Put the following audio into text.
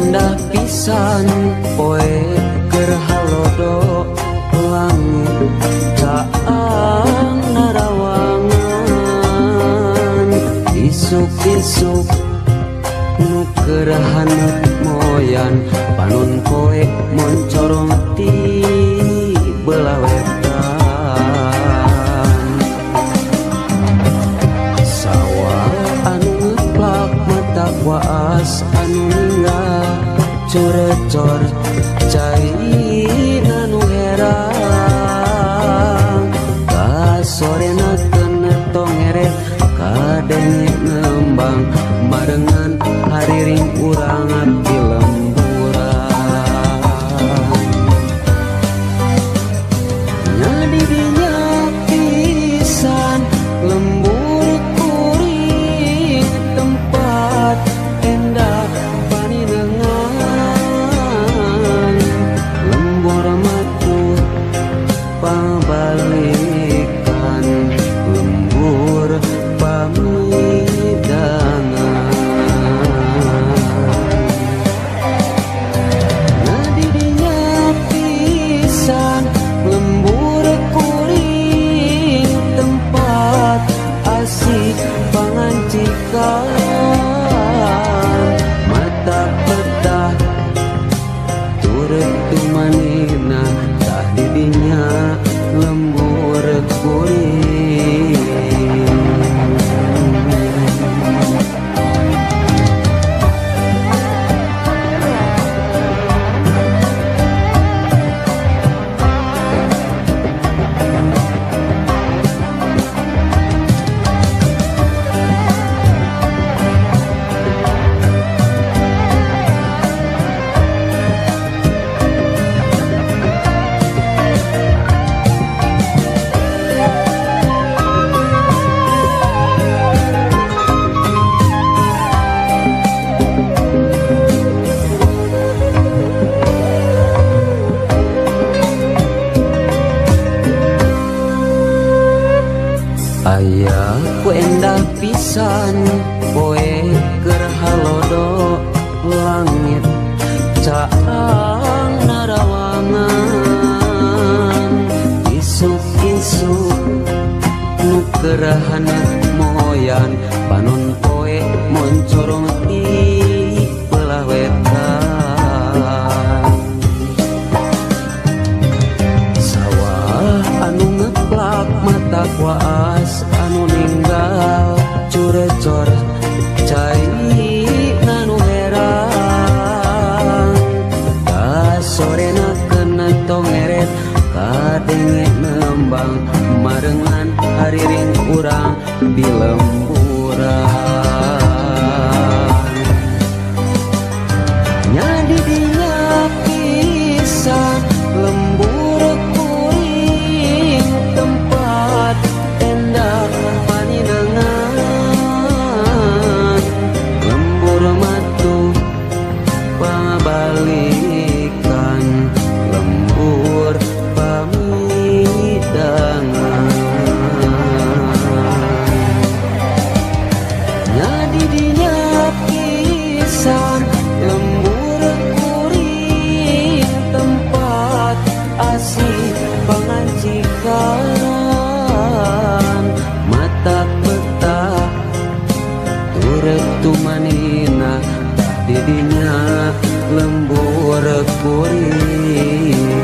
endah pisan poe keur halodo langit caang narawangan isuk-isuk nu keur haneut moyan panon poe moncorong ti belah wetan sawah anu ngeplak mata waas anu ninggal corecor caina nu herang kasorena kena tongeret kadenge nembang marengan hariring urang abdi lemburan nyadi dinya pisan lembur kuring tempat endah paninengan lembur matu pabalikan lembur pamidangan nadi dinya pisan lembur kuring tempat asik pangancikan mata petah turut tumanina tah didinya lembur kuring aya ku endah pisan poe keur halodo langit caang narawangan isuk-isuk nu keur haneut moyan panon poe moncorong ti belah wetan sawah anu ngeplak mata waas anu ninggal curecor caina nu herang kasorena kena tongeret kadenge nembang marengan hariring urang di lemburan nyadi dinya pisan lembur kuring tempat endah paninengan lembur matu pabalikan lembur pamidangan nyadi dinya pisan lembur kuring tempat asik pangancikan mata petah turut tumanina didinya lembur kuring